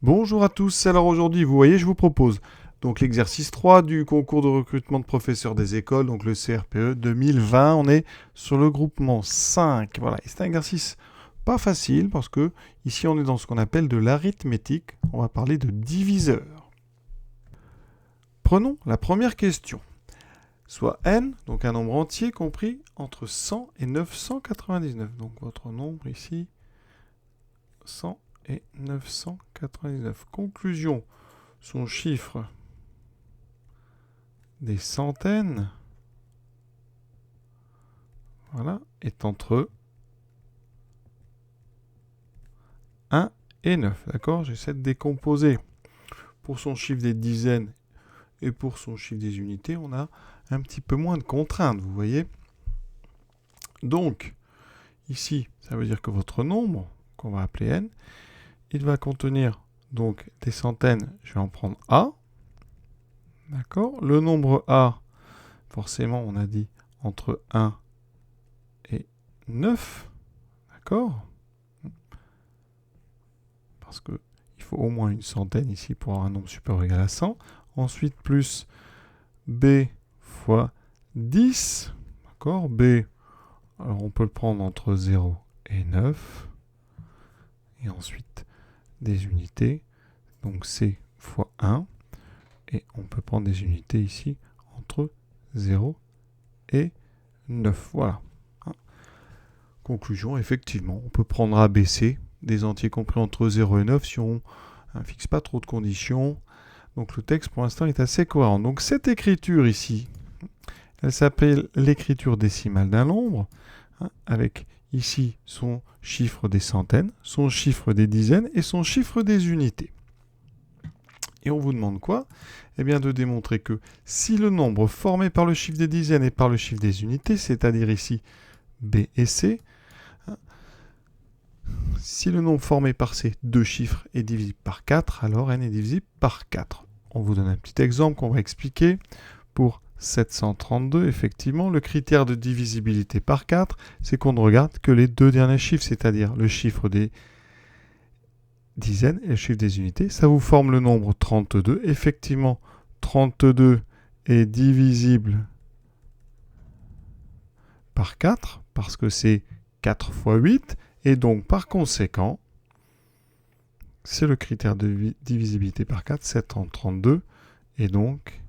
Bonjour à tous, alors aujourd'hui, vous voyez, je vous propose donc l'exercice 3 du concours de recrutement de professeurs des écoles, donc le CRPE 2020. On est sur le groupement 5. Voilà, et c'est un exercice pas facile parce que ici on est dans ce qu'on appelle de l'arithmétique. On va parler de diviseurs. Prenons la première question. Soit n, donc un nombre entier compris entre 100 et 999. Donc votre nombre ici, 100 et 999. Conclusion, son chiffre des centaines, voilà, est entre 1 et 9. D'accord? J'essaie de décomposer. Pour son chiffre des dizaines et pour son chiffre des unités, on a un petit peu moins de contraintes, vous voyez? Donc, ici, ça veut dire que votre nombre, qu'on va appeler n, il va contenir donc des centaines, je vais en prendre A. D'accord? Le nombre A, forcément, on a dit entre 1 et 9. D'accord? Parce qu'il faut au moins une centaine ici pour avoir un nombre supérieur ou égal à 100. Ensuite, plus B fois 10. D'accord? B, alors on peut le prendre entre 0 et 9. Et ensuite, des unités. Donc C fois 1. Et on peut prendre des unités ici entre 0 et 9. Voilà. Conclusion, effectivement, on peut prendre ABC, des entiers compris entre 0 et 9 si on ne fixe pas trop de conditions. Donc le texte pour l'instant est assez cohérent. Donc cette écriture ici, elle s'appelle l'écriture décimale d'un nombre, avec ici son chiffre des centaines, son chiffre des dizaines et son chiffre des unités. Et on vous demande quoi? Eh bien de démontrer que si le nombre formé par le chiffre des dizaines et par le chiffre des unités, c'est-à-dire ici B et C, si le nombre formé par ces deux chiffres est divisible par 4, alors n est divisible par 4. On vous donne un petit exemple qu'on va expliquer. Pour 732, effectivement, le critère de divisibilité par 4, c'est qu'on ne regarde que les deux derniers chiffres, c'est-à-dire le chiffre des dizaines et le chiffre des unités. Ça vous forme le nombre 32. Effectivement, 32 est divisible par 4, parce que c'est 4 fois 8, et donc par conséquent, c'est le critère de divisibilité par 4, 732, et donc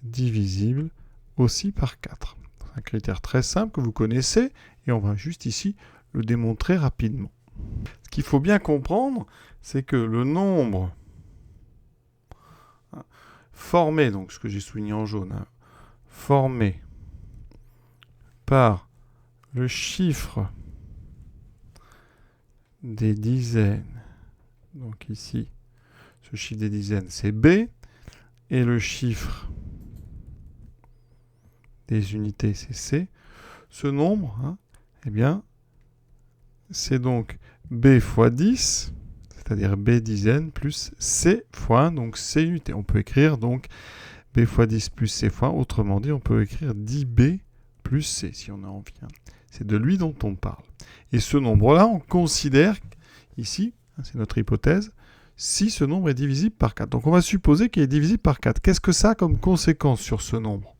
divisible aussi par 4. C'est un critère très simple que vous connaissez, et on va juste ici le démontrer rapidement. Ce qu'il faut bien comprendre, c'est que le nombre formé, donc ce que j'ai souligné en jaune, formé par le chiffre des dizaines, donc ici, ce chiffre des dizaines, c'est B, et le chiffre des unités, c'est C. Ce nombre, eh bien, c'est donc B fois 10, c'est-à-dire B dizaines, plus C fois 1, donc C unité. On peut écrire donc B fois 10 plus C fois 1. Autrement dit, on peut écrire 10B plus C, si on a envie. C'est de lui dont on parle. Et ce nombre-là, on considère, ici, c'est notre hypothèse, si ce nombre est divisible par 4. Donc on va supposer qu'il est divisible par 4. Qu'est-ce que ça a comme conséquence sur ce nombre?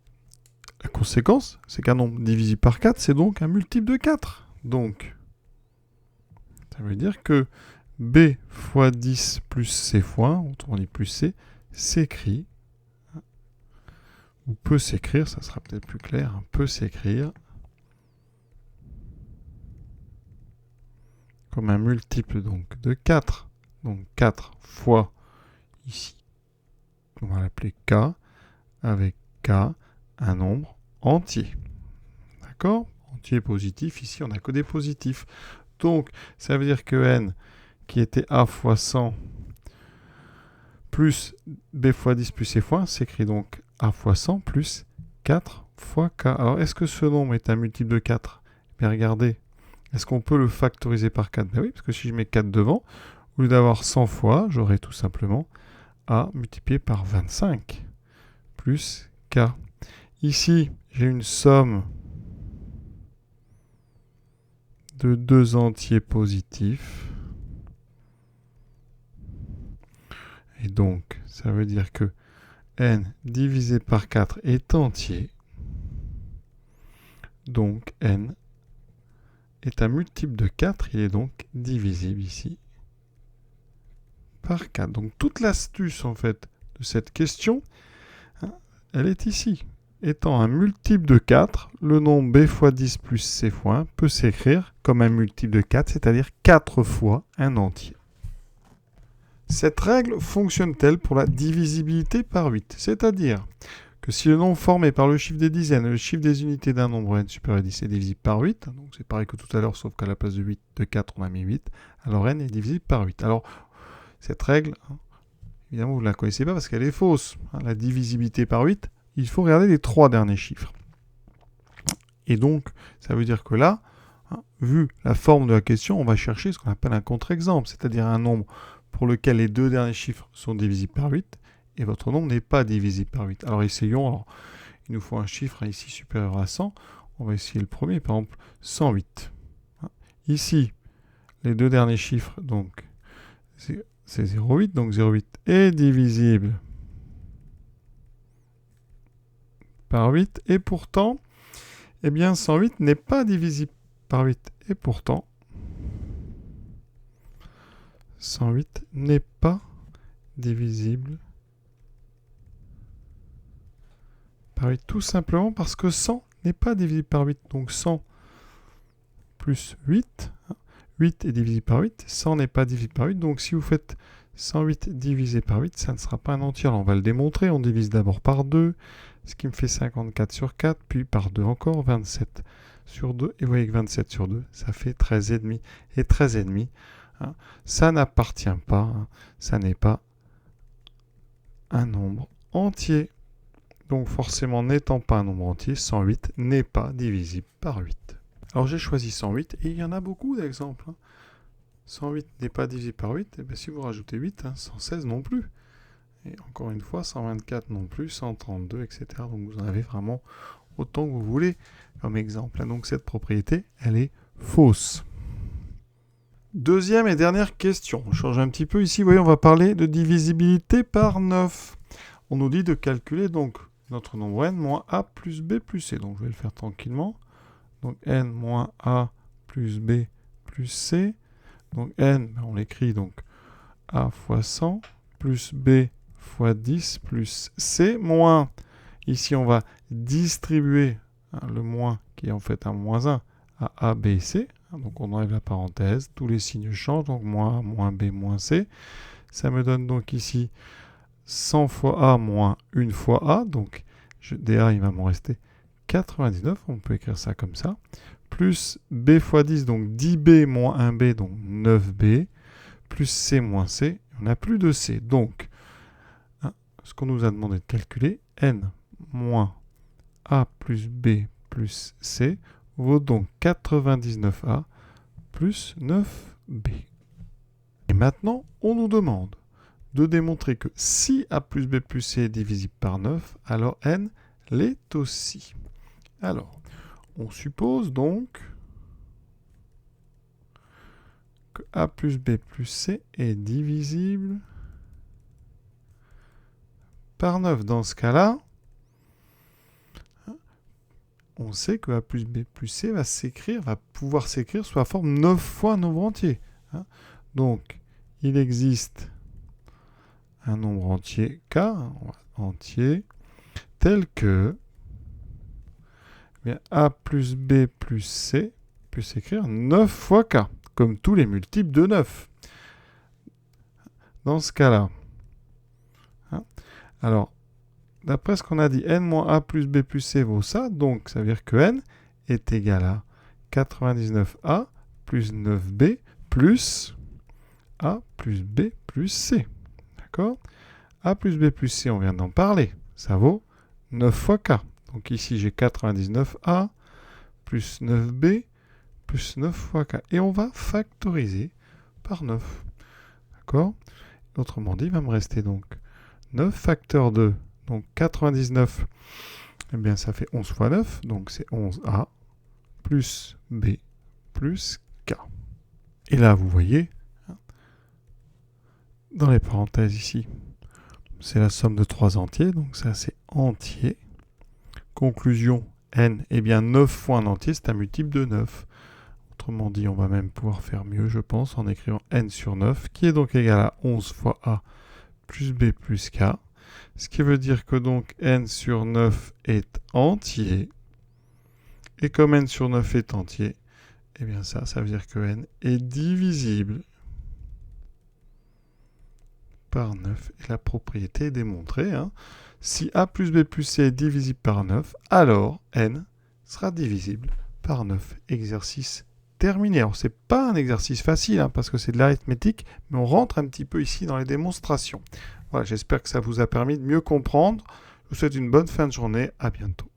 La conséquence, c'est qu'un nombre divisible par 4, c'est donc un multiple de 4. Donc, ça veut dire que B fois 10 plus C fois 1, autrement dit plus C, s'écrit, ou peut s'écrire, ça sera peut-être plus clair, peut s'écrire comme un multiple donc de 4. Donc 4 fois ici, on va l'appeler K, avec K, un nombre entier. D'accord? Entier positif, ici on n'a que des positifs. Donc ça veut dire que n, qui était A fois 100, plus B fois 10 plus C fois 1, s'écrit donc A fois 100 plus 4 fois K. Alors est-ce que ce nombre est un multiple de 4? Mais regardez, est-ce qu'on peut le factoriser par 4? Ben oui, parce que si je mets 4 devant, au lieu d'avoir 100 fois, j'aurai tout simplement A multiplié par 25 plus K. Ici, j'ai une somme de deux entiers positifs. Et donc, ça veut dire que n divisé par 4 est entier. Donc, n est un multiple de 4. Il est donc divisible ici par 4. Donc, toute l'astuce, en fait, de cette question, hein, elle est ici. Étant un multiple de 4, le nombre b fois 10 plus c fois 1 peut s'écrire comme un multiple de 4, c'est-à-dire 4 fois un entier. Cette règle fonctionne-t-elle pour la divisibilité par 8? C'est-à-dire que si le nombre formé par le chiffre des dizaines et le chiffre des unités d'un nombre n supérieur à 10 est divisible par 8, donc c'est pareil que tout à l'heure, sauf qu'à la place de 4, on a mis 8, alors n est divisible par 8. Alors, cette règle, évidemment, vous ne la connaissez pas parce qu'elle est fausse. La divisibilité par 8, il faut regarder les 3 derniers chiffres. Et donc, ça veut dire que là, vu la forme de la question, on va chercher ce qu'on appelle un contre-exemple, c'est-à-dire un nombre pour lequel les 2 derniers chiffres sont divisibles par 8, et votre nombre n'est pas divisible par 8. Alors essayons, il nous faut un chiffre ici supérieur à 100, on va essayer le premier, par exemple 108. Ici, les 2 derniers chiffres, donc c'est 0,8, donc 0,8 est divisible par 8, et pourtant, eh bien 108 n'est pas divisible par 8, et pourtant, 108 n'est pas divisible par 8, tout simplement parce que 100 n'est pas divisible par 8, donc 100 plus 8, 8 est divisible par 8, 100 n'est pas divisible par 8, donc si vous faites 108 divisé par 8, ça ne sera pas un entier. Alors on va le démontrer, on divise d'abord par 2, ce qui me fait 54 sur 4, puis par 2 encore, 27 sur 2, et vous voyez que 27 sur 2, ça fait 13,5. Et 13,5, ça n'appartient pas, ça n'est pas un nombre entier. Donc forcément, n'étant pas un nombre entier, 108 n'est pas divisible par 8. Alors j'ai choisi 108, et il y en a beaucoup d'exemples. 108 n'est pas divisible par 8, et bien si vous rajoutez 8, 116 non plus. Et encore une fois, 124 non plus, 132, etc. Donc vous en avez vraiment autant que vous voulez comme exemple. Donc cette propriété, elle est fausse. Deuxième et dernière question. On change un petit peu ici. Vous voyez, on va parler de divisibilité par 9. On nous dit de calculer donc notre nombre n moins a plus b plus c. Donc je vais le faire tranquillement. Donc n moins a plus b plus c. Donc n, on l'écrit donc a fois 100 plus b fois 10 plus c moins, ici on va distribuer le moins qui est en fait un moins 1 à a, b et c. Donc on enlève la parenthèse, tous les signes changent, donc moins a, moins b, moins c. Ça me donne donc ici 100 fois a moins 1 fois a, donc dA il va m'en rester 99, on peut écrire ça comme ça, plus b fois 10, donc 10b moins 1b, donc 9b, plus c moins c, on n'a plus de c. Donc, ce qu'on nous a demandé de calculer, n moins a plus b plus c, vaut donc 99a plus 9b. Et maintenant, on nous demande de démontrer que si a plus b plus c est divisible par 9, alors n l'est aussi. Alors, on suppose donc que a plus b plus c est divisible par 9. Dans ce cas-là, on sait que a plus b plus c va pouvoir s'écrire sous la forme 9 fois un nombre entier. Donc, il existe un nombre entier k, entier, tel que a plus b plus c peut s'écrire 9 fois k, comme tous les multiples de 9. Dans ce cas-là, alors, d'après ce qu'on a dit, n moins a plus b plus c vaut ça, donc ça veut dire que n est égal à 99a plus 9b plus a plus b plus c. D'accord? A plus b plus c, on vient d'en parler, ça vaut 9 fois k. Donc ici, j'ai 99a plus 9b plus 9 fois k. Et on va factoriser par 9. D'accord? Autrement dit, il va me rester donc 9 facteur 2. Donc 99, eh bien ça fait 11 fois 9. Donc c'est 11a plus b plus k. Et là, vous voyez, dans les parenthèses ici, c'est la somme de 3 entiers, donc ça c'est entier. Conclusion, n, eh bien 9 fois un entier, c'est un multiple de 9. Autrement dit, on va même pouvoir faire mieux, je pense, en écrivant n sur 9, qui est donc égal à 11 fois a plus b plus k. Ce qui veut dire que donc n sur 9 est entier. Et comme n sur 9 est entier, eh bien ça veut dire que n est divisible par 9. Et la propriété est démontrée. Si a plus b plus c est divisible par 9, alors n sera divisible par 9. Exercice terminé. Alors, ce n'est pas un exercice facile, parce que c'est de l'arithmétique, mais on rentre un petit peu ici dans les démonstrations. Voilà, j'espère que ça vous a permis de mieux comprendre. Je vous souhaite une bonne fin de journée. À bientôt.